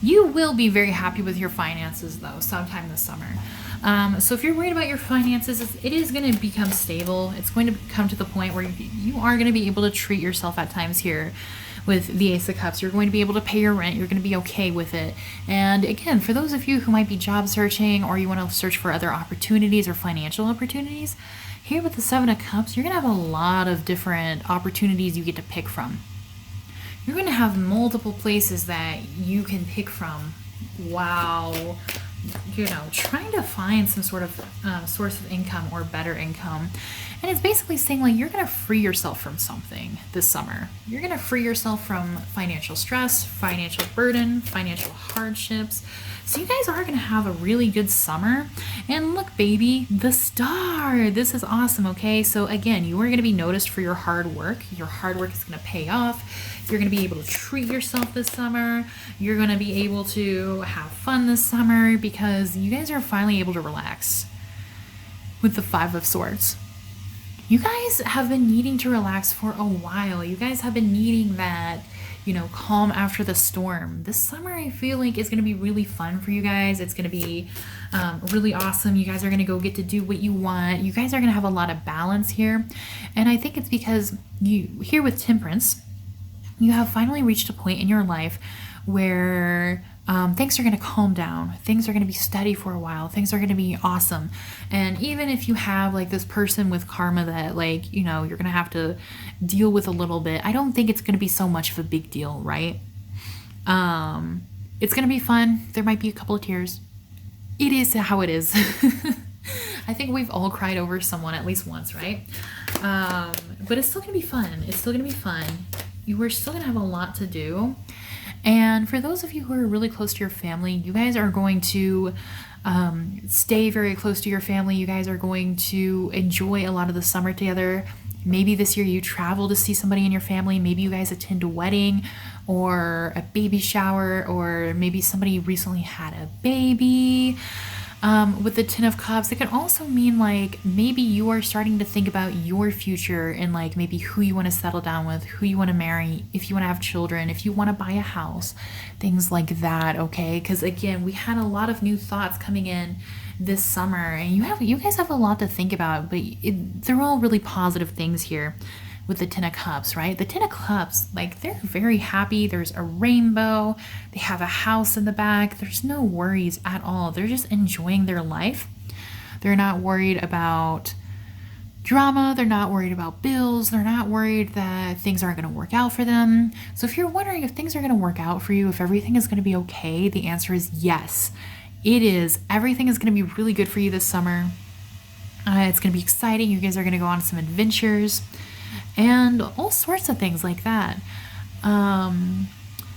You will be very happy with your finances, though, sometime this summer. So if you're worried about your finances, it is going to become stable. It's going to come to the point where you are going to be able to treat yourself at times here with the Ace of Cups. You're going to be able to pay your rent. You're going to be okay with it. And again, for those of you who might be job searching or you want to search for other opportunities or financial opportunities, here with the Seven of Cups, you're going to have a lot of different opportunities you get to pick from. You're going to have multiple places that you can pick from while, you know, trying to find some sort of source of income or better income. And it's basically saying like you're going to free yourself from something this summer. You're going to free yourself from financial stress, financial burden, financial hardships. So you guys are going to have a really good summer. And look, baby, the star. This is awesome, okay? So again, you are going to be noticed for your hard work. Your hard work is going to pay off. You're going to be able to treat yourself this summer. You're going to be able to have fun this summer because you guys are finally able to relax with the Five of Swords. You guys have been needing to relax for a while. You guys have been needing that, you know, calm after the storm. This summer, I feel like is going to be really fun for you guys. It's going to be really awesome. You guys are going to go get to do what you want. You guys are going to have a lot of balance here. And I think it's because you, here with Temperance, you have finally reached a point in your life where things are going to calm down. Things are going to be steady for a while. Things are going to be awesome. And even if you have like this person with karma that, like, you know, you're going to have to deal with a little bit, I don't think it's going to be so much of a big deal, right? It's going to be fun. There might be a couple of tears. It is how it is. I think we've all cried over someone at least once, right? But it's still going to be fun. It's still going to be fun. We're still going to have a lot to do. And for those of you who are really close to your family, you guys are going to stay very close to your family. You guys are going to enjoy a lot of the summer together. Maybe this year you travel to see somebody in your family. Maybe you guys attend a wedding or a baby shower, or maybe somebody recently had a baby. With the Ten of Cups, it can also mean like maybe you are starting to think about your future and like maybe who you want to settle down with, who you want to marry, if you want to have children, if you want to buy a house, things like that, okay? Because again, we had a lot of new thoughts coming in this summer, and you guys have a lot to think about, but they're all really positive things here. With the Ten of Cups, right? The Ten of Cups, like, they're very happy. There's a rainbow. They have a house in the back. There's no worries at all. They're just enjoying their life. They're not worried about drama. They're not worried about bills. They're not worried that things aren't going to work out for them. So if you're wondering if things are going to work out for you, if everything is going to be okay, the answer is yes. It is. Everything is going to be really good for you this summer. It's going to be exciting. You guys are going to go on some adventures and all sorts of things like that.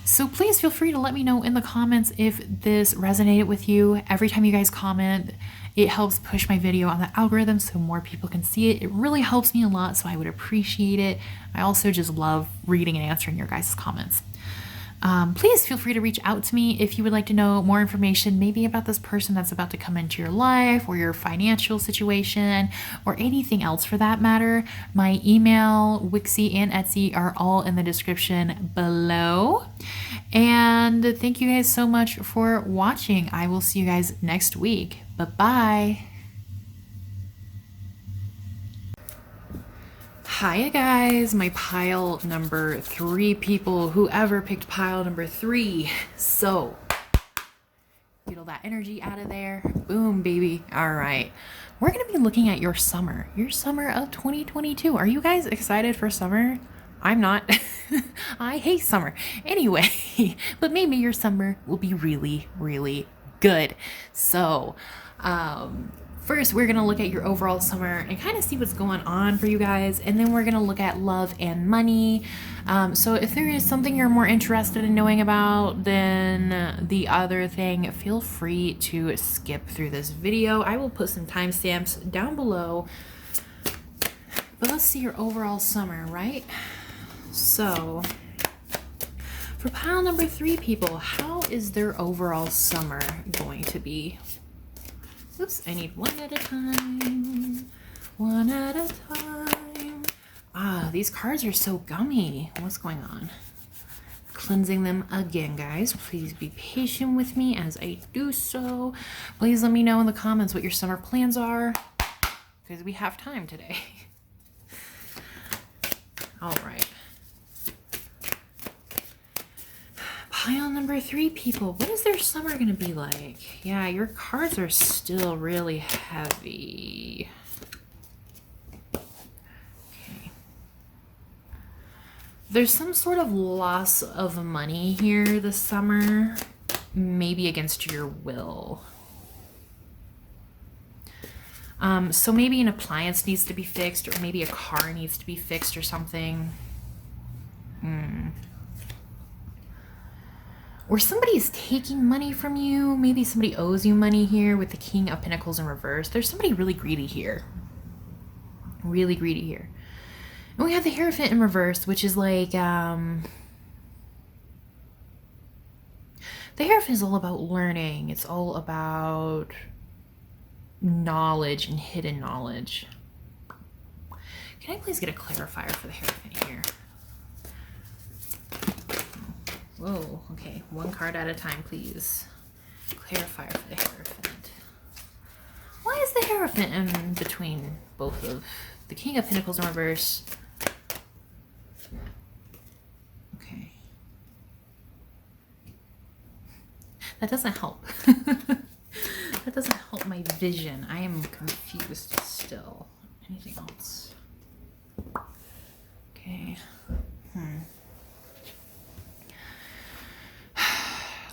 So please feel free to let me know in the comments if this resonated with you. Every time you guys comment, it helps push my video on the algorithm so more people can see it. It really helps me a lot, so I would appreciate it. I also just love reading and answering your guys' comments. Please feel free to reach out to me if you would like to know more information, maybe about this person that's about to come into your life, or your financial situation, or anything else for that matter. My email, Wixie, and Etsy are all in the description below. And thank you guys so much for watching. I will see you guys next week. Bye-bye. Hiya guys, my pile number 3 people, whoever picked pile number 3. So, feel that energy out of there. Boom, baby. All right. We're going to be looking at your summer of 2022. Are you guys excited for summer? I'm not. I hate summer. Anyway, but maybe your summer will be really, really good. So, first, we're going to look at your overall summer and kind of see what's going on for you guys. And then we're going to look at love and money. So if there is something you're more interested in knowing about than the other thing, feel free to skip through this video. I will put some timestamps down below. But let's see your overall summer, right? So for pile number 3 people, how is their overall summer going to be? Oops, I need one at a time. One at a time. Ah, these cards are so gummy. What's going on? Cleansing them again, guys. Please be patient with me as I do so. Please let me know in the comments what your summer plans are, because we have time today. All right. Pile number 3 people, what is their summer going to be like? Yeah, your cards are still really heavy. Okay. There's some sort of loss of money here this summer, maybe against your will. So maybe an appliance needs to be fixed, or maybe a car needs to be fixed or something. Or somebody is taking money from you. Maybe somebody owes you money here with the King of Pentacles in reverse. There's somebody really greedy here. Really greedy here. And we have the Hierophant in reverse, which is like, the Hierophant is all about learning. It's all about knowledge and hidden knowledge. Can I please get a clarifier for the Hierophant here? Whoa, okay. One card at a time, please. Clarifier for the Hierophant. Why is the Hierophant in between both of the King of Pentacles in reverse? Okay. That doesn't help. That doesn't help my vision. I am confused still. Anything else? Okay.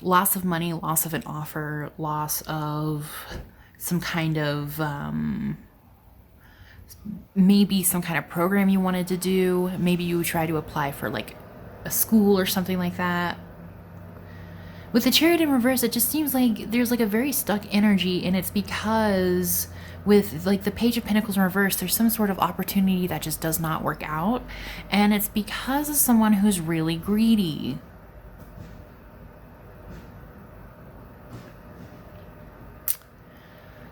Loss of money, loss of an offer, loss of some kind of, maybe some kind of program you wanted to do. Maybe you try to apply for like a school or something like that. With the Chariot in reverse, it just seems like there's like a very stuck energy, and it's because with like the Page of Pentacles in reverse, there's some sort of opportunity that just does not work out, and it's because of someone who's really greedy.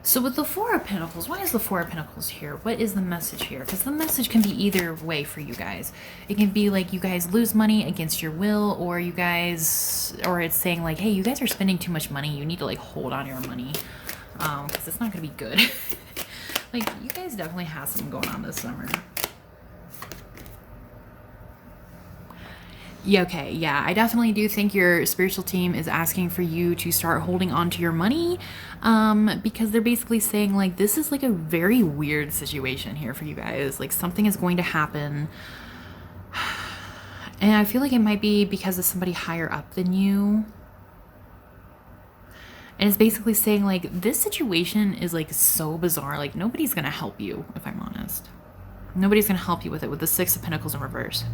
So with the Four of Pentacles, why is the Four of Pentacles here? What is the message here? Because the message can be either way for you guys. It can be like you guys lose money against your will, or you guys, or it's saying like, hey, you guys are spending too much money. You need to like hold on to your money, because it's not going to be good. Like, you guys definitely have something going on this summer. Yeah, okay, yeah, I definitely do think your spiritual team is asking for you to start holding on to your money, because they're basically saying like this is like a very weird situation here for you guys. Like, something is going to happen, and I feel like it might be because of somebody higher up than you. And it's basically saying like this situation is like so bizarre, like nobody's gonna help you, if I'm honest. Nobody's gonna help you with it, with the Six of Pentacles in reverse.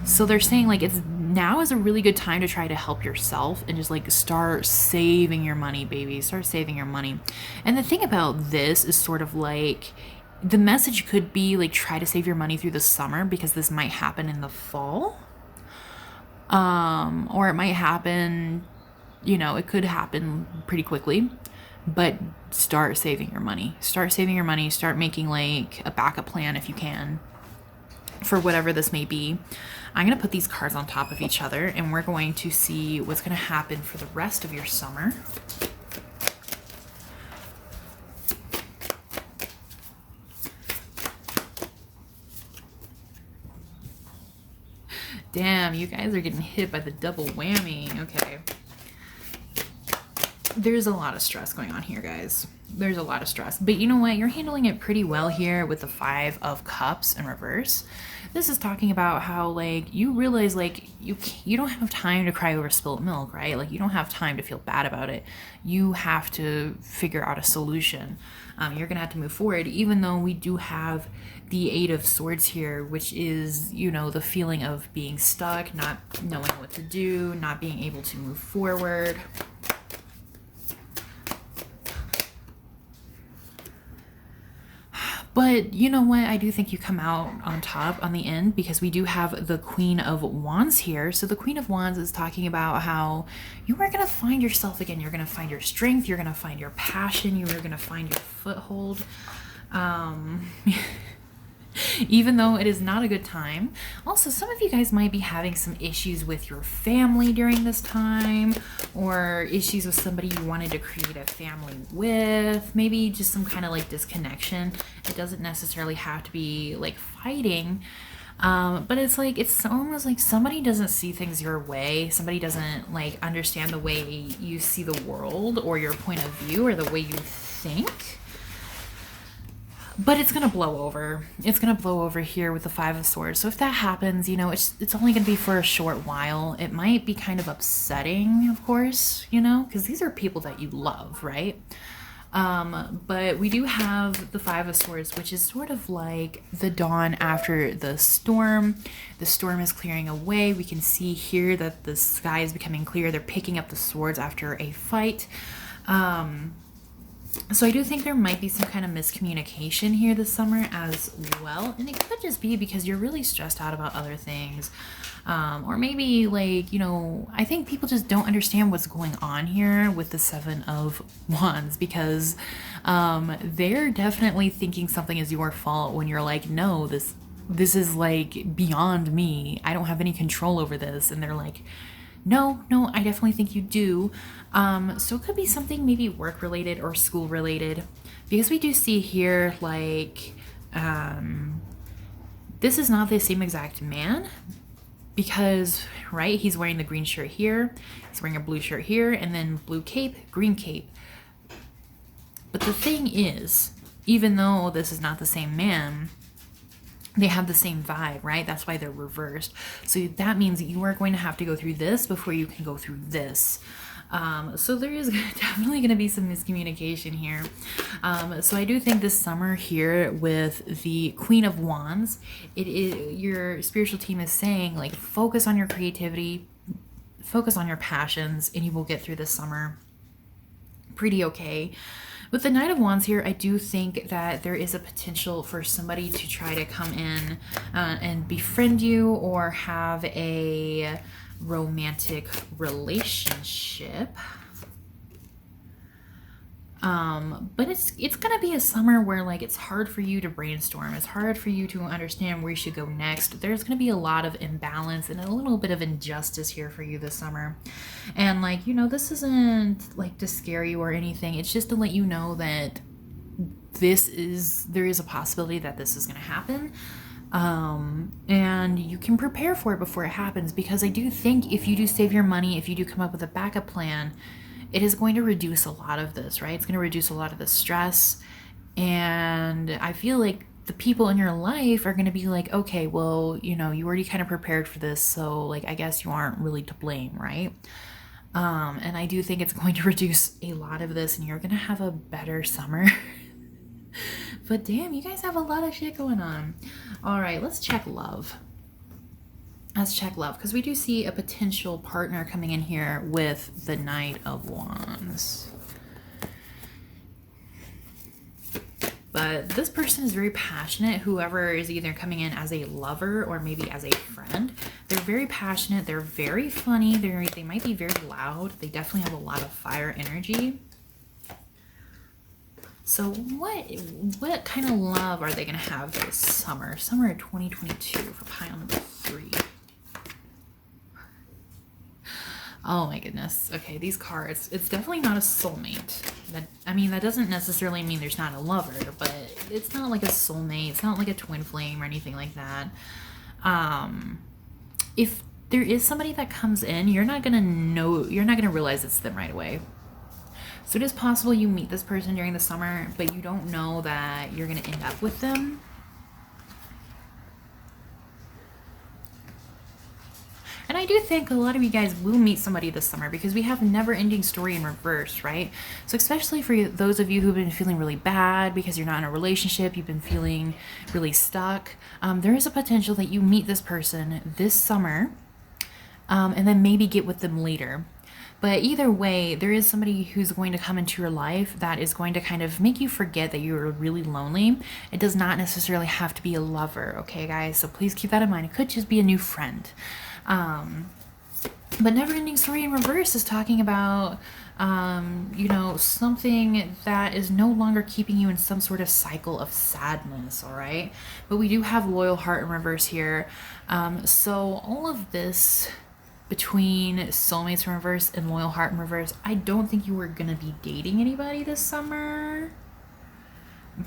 So they're saying like now is a really good time to try to help yourself and just like start saving your money, baby. Start saving your money. And the thing about this is sort of like the message could be like try to save your money through the summer, because this might happen in the fall. Or it might happen, you know, it could happen pretty quickly. But start saving your money. Start saving your money. Start making like a backup plan if you can for whatever this may be. I'm going to put these cards on top of each other, and we're going to see what's going to happen for the rest of your summer. Damn, you guys are getting hit by the double whammy. Okay. There's a lot of stress going on here, guys. There's a lot of stress. But you know what? You're handling it pretty well here with the Five of Cups in reverse. This is talking about how, like, you realize, like, you don't have time to cry over spilt milk, right? Like, you don't have time to feel bad about it. You have to figure out a solution. You're going to have to move forward, even though we do have the Eight of Swords here, which is, you know, the feeling of being stuck, not knowing what to do, not being able to move forward. But you know what? I do think you come out on top on the end, because we do have the Queen of Wands here. So the Queen of Wands is talking about how you are going to find yourself again. You're going to find your strength. You're going to find your passion. You're going to find your foothold. Even though it is not a good time. Also, some of you guys might be having some issues with your family during this time, or issues with somebody you wanted to create a family with. Maybe just some kind of like disconnection. It doesn't necessarily have to be like fighting, but it's like, it's almost like somebody doesn't see things your way. Somebody doesn't like understand the way you see the world, or your point of view, or the way you think. But it's going to blow over. It's going to blow over here with the Five of Swords. So if that happens, you know, it's only going to be for a short while. It might be kind of upsetting, of course, you know, because these are people that you love, right? But we do have the Five of Swords, which is sort of like the dawn after the storm. The storm is clearing away. We can see here that the sky is becoming clear. They're picking up the swords after a fight. So I do think there might be some kind of miscommunication here this summer as well. And it could just be because you're really stressed out about other things. Or maybe like, you know, I think people just don't understand what's going on here with the Seven of Wands, because they're definitely thinking something is your fault when you're like, no, this this is like beyond me. I don't have any control over this. And they're like, no, I definitely think you do. So it could be something maybe work related or school related, because we do see here like this is not the same exact man, because right, he's wearing the green shirt here, he's wearing a blue shirt here, and then blue cape, green cape. But the thing is, even though this is not the same man, they have the same vibe, right? That's why they're reversed. So that means that you are going to have to go through this before you can go through this. So there is definitely going to be some miscommunication here. So I do think this summer here with the Queen of Wands, your spiritual team is saying like, focus on your creativity, focus on your passions, and you will get through this summer pretty okay. With the Knight of Wands here, I do think that there is a potential for somebody to try to come in and befriend you or have a romantic relationship. But it's gonna be a summer where like it's hard for you to brainstorm. It's hard for you to understand where you should go next. There's gonna be a lot of imbalance and a little bit of injustice here for you this summer. And like, you know, this isn't like to scare you or anything. It's just to let you know that there is a possibility that this is gonna happen. And you can prepare for it before it happens, because I do think if you do save your money, if you do come up with a backup plan, it is going to reduce a lot of this, right? It's going to reduce a lot of the stress. And I feel like the people in your life are going to be like, okay, well, you know, you already kind of prepared for this. So like, I guess you aren't really to blame, right? And I do think it's going to reduce a lot of this and you're going to have a better summer. But damn, you guys have a lot of shit going on. All right, let's check love. Let's check love, because we do see a potential partner coming in here with the Knight of Wands. But this person is very passionate, whoever is either coming in as a lover or maybe as a friend. They're very passionate, they're very funny, they might be very loud, they definitely have a lot of fire energy. So what kind of love are they going to have this summer? Summer of 2022 for pile number 3. Oh my goodness. Okay, these cards. It's definitely not a soulmate. That doesn't necessarily mean there's not a lover, but it's not like a soulmate. It's not like a twin flame or anything like that. If there is somebody that comes in, you're not gonna realize it's them right away. So it is possible you meet this person during the summer, but you don't know that you're gonna end up with them. And I do think a lot of you guys will meet somebody this summer, because we have never-ending story in reverse, right? So especially for those of you who've been feeling really bad because you're not in a relationship, you've been feeling really stuck, there is a potential that you meet this person this summer and then maybe get with them later. But either way, there is somebody who's going to come into your life that is going to kind of make you forget that you're really lonely. It does not necessarily have to be a lover, okay, guys? So please keep that in mind. It could just be a new friend. But Never-Ending Story in Reverse is talking about, something that is no longer keeping you in some sort of cycle of sadness, all right? But we do have Loyal Heart in Reverse here. So all of this between Soulmates in Reverse and Loyal Heart in Reverse, I don't think you were going to be dating anybody this summer.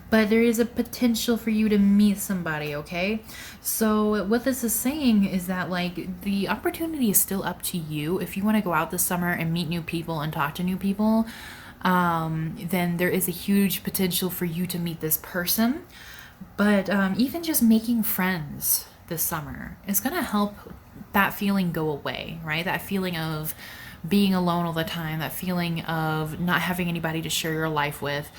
But there is a potential for you to meet somebody, okay? So what this is saying is that, like, the opportunity is still up to you. If you want to go out this summer and meet new people and talk to new people, then there is a huge potential for you to meet this person. But even just making friends this summer is going to help that feeling go away, right? That feeling of being alone all the time, that feeling of not having anybody to share your life with,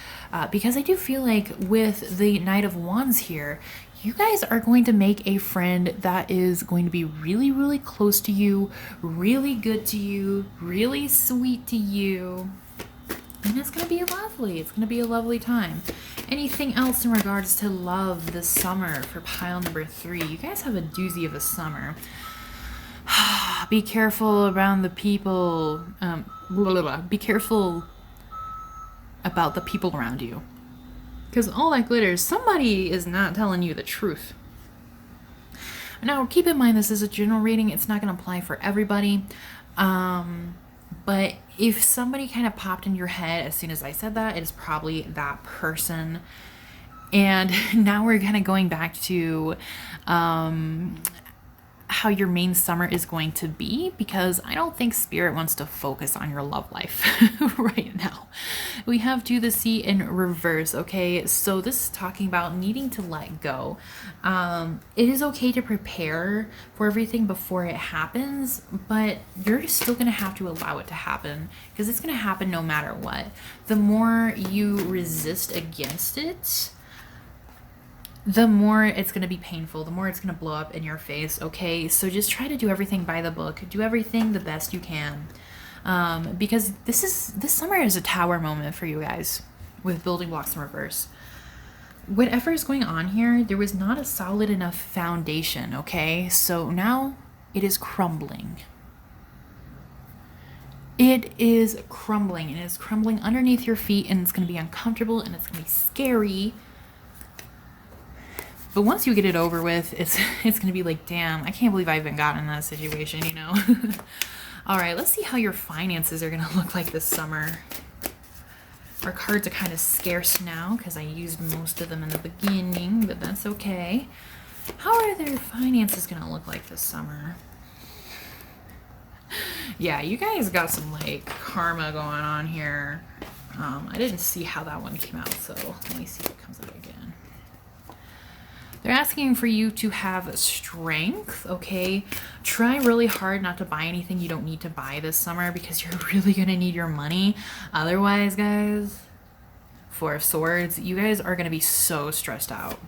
because I do feel like with the Knight of Wands here, you guys are going to make a friend that is going to be really, really close to you, really good to you, really sweet to you, and it's going to be lovely. It's going to be a lovely time. Anything else in regards to love this summer for pile number 3? You guys have a doozy of a summer. Be careful around the people. Be careful about the people around you. Because all that glitters, somebody is not telling you the truth. Now, keep in mind, this is a general reading. It's not going to apply for everybody. But if somebody kind of popped in your head as soon as I said that, it is probably that person. And now we're kind of going back to how your main summer is going to be, because I don't think Spirit wants to focus on your love life right now. We have Do the Sea in reverse, okay? So this is talking about needing to let go. It is okay to prepare for everything before it happens, but you're still going to have to allow it to happen, because it's going to happen no matter what. The more you resist against it, the more it's going to be painful, the more it's going to blow up in your face, okay? So just try to do everything by the book. Do everything the best you can. Because this summer is a tower moment for you guys with building blocks in reverse. Whatever is going on here, there was not a solid enough foundation, okay? So now it is crumbling. It is crumbling, and it's crumbling underneath your feet, and it's going to be uncomfortable, and it's going to be scary. But once you get it over with, it's going to be like, damn, I can't believe I even got in that situation, you know? All right, let's see how your finances are going to look like this summer. Our cards are kind of scarce now because I used most of them in the beginning, but that's okay. How are their finances going to look like this summer? Yeah, you guys got some, like, karma going on here. I didn't see how that one came out, so let me see if it comes out again. They're asking for you to have strength, okay? Try really hard not to buy anything you don't need to buy this summer, because you're really going to need your money. Otherwise, guys, Four of Swords, you guys are going to be so stressed out.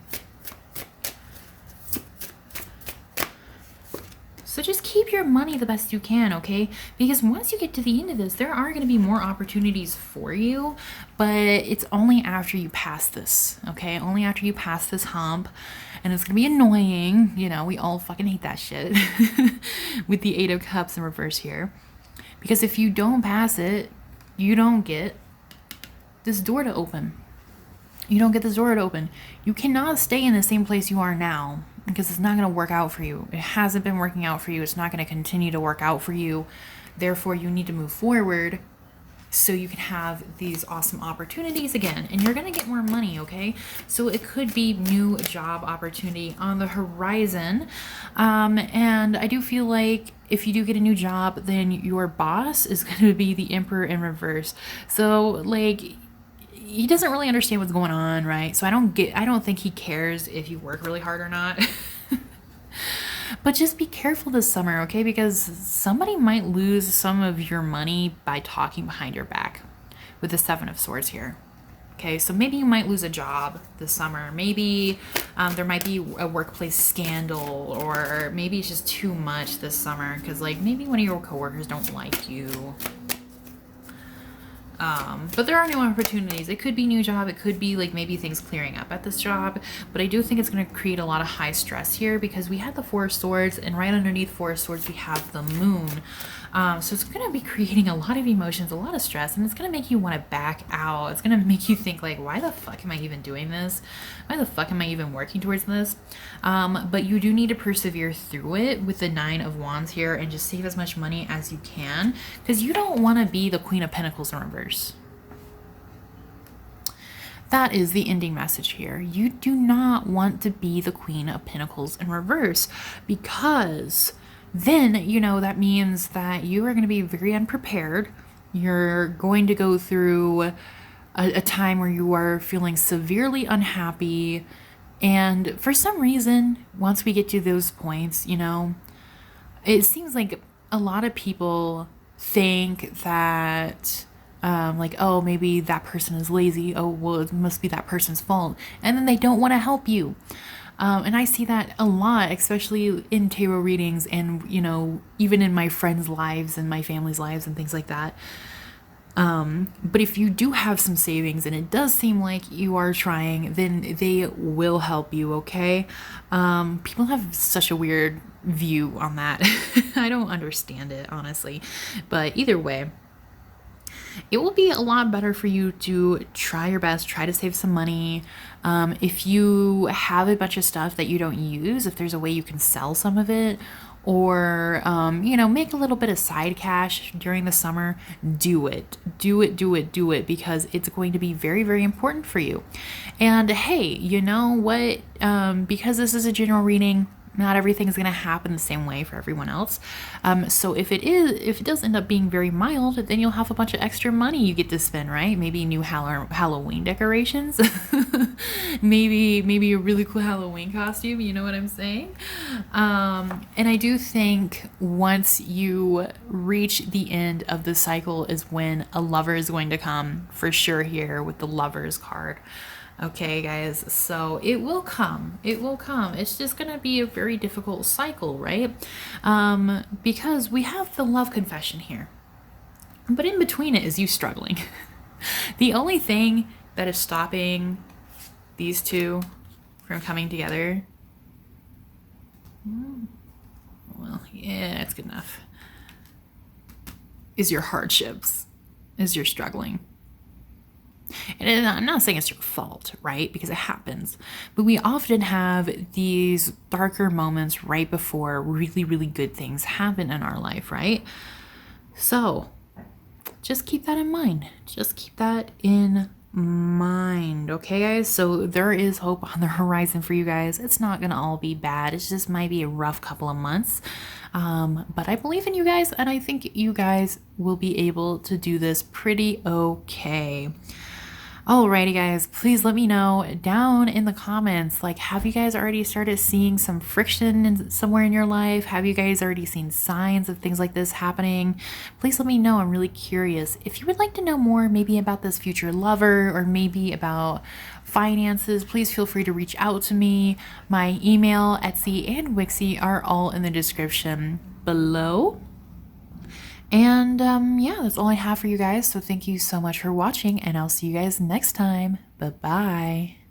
So just keep your money the best you can, okay? Because once you get to the end of this, there are going to be more opportunities for you, but it's only after you pass this, okay? Only after you pass this hump, and it's going to be annoying. You know, we all fucking hate that shit with the Eight of Cups in reverse here. Because if you don't pass it, you don't get this door to open. You don't get this door to open. You cannot stay in the same place you are now, because it's not going to work out for you. It hasn't been working out for you. It's not going to continue to work out for you. Therefore, you need to move forward so you can have these awesome opportunities again. And you're going to get more money, okay? So it could be new job opportunity on the horizon. And I do feel like if you do get a new job, then your boss is going to be the Emperor in reverse. So, like, he doesn't really understand what's going on, right? So I don't think he cares if you work really hard or not. But just be careful this summer, okay? Because somebody might lose some of your money by talking behind your back with the Seven of Swords here. Okay, so maybe you might lose a job this summer. Maybe there might be a workplace scandal, or maybe it's just too much this summer because, like, maybe one of your coworkers don't like you. But there are new opportunities. It could be new job. It could be like maybe things clearing up at this job. But I do think it's going to create a lot of high stress here, because we had the Four of Swords, and right underneath Four of Swords we have the Moon. So it's going to be creating a lot of emotions, a lot of stress, and it's going to make you want to back out. It's going to make you think like, why the fuck am I even doing this? Why the fuck am I even working towards this? But you do need to persevere through it with the Nine of Wands here, and just save as much money as you can, because you don't want to be the Queen of Pentacles in reverse. That is the ending message here. You do not want to be the Queen of Pentacles in reverse, because then, you know, that means that you are going to be very unprepared. You're going to go through a time where you are feeling severely unhappy. And for some reason, once we get to those points, you know, it seems like a lot of people think that like, oh, maybe that person is lazy. Oh, well, it must be that person's fault. And then they don't want to help you. And I see that a lot, especially in tarot readings and, you know, even in my friends' lives and my family's lives and things like that. But if you do have some savings and it does seem like you are trying, then they will help you, okay? People have such a weird view on that. I don't understand it, honestly. But either way, it will be a lot better for you to try your best, try to save some money. If you have a bunch of stuff that you don't use, if there's a way you can sell some of it, or make a little bit of side cash during the summer, do it, because it's going to be very, very important for you. And hey, you know what, because this is a general reading, not everything is going to happen the same way for everyone else. So if it does end up being very mild, then you'll have a bunch of extra money you get to spend, right? Maybe new Halloween decorations, maybe a really cool Halloween costume. You know what I'm saying? And I do think once you reach the end of the cycle is when a lover is going to come for sure here with the Lovers card. Okay, guys, so it will come. It's just gonna be a very difficult cycle, right? Because we have the love confession here, but in between it is you struggling. The only thing that is stopping these two from coming together, well, yeah, it's good enough, is your hardships, is your struggling. And I'm not saying it's your fault, right? Because it happens. But we often have these darker moments right before really, really good things happen in our life, right? So just keep that in mind. Okay, guys? So there is hope on the horizon for you guys. It's not going to all be bad. It just might be a rough couple of months. But I believe in you guys, and I think you guys will be able to do this pretty okay. Alrighty, guys, please let me know down in the comments, like, have you guys already started seeing some friction somewhere in your life? Have you guys already seen signs of things like this happening? Please let me know. I'm really curious. If you would like to know more, maybe about this future lover, or maybe about finances, please feel free to reach out to me. My email, Etsy, and Wixie are all in the description below. And yeah, that's all I have for you guys. So thank you so much for watching, and I'll see you guys next time. Bye-bye.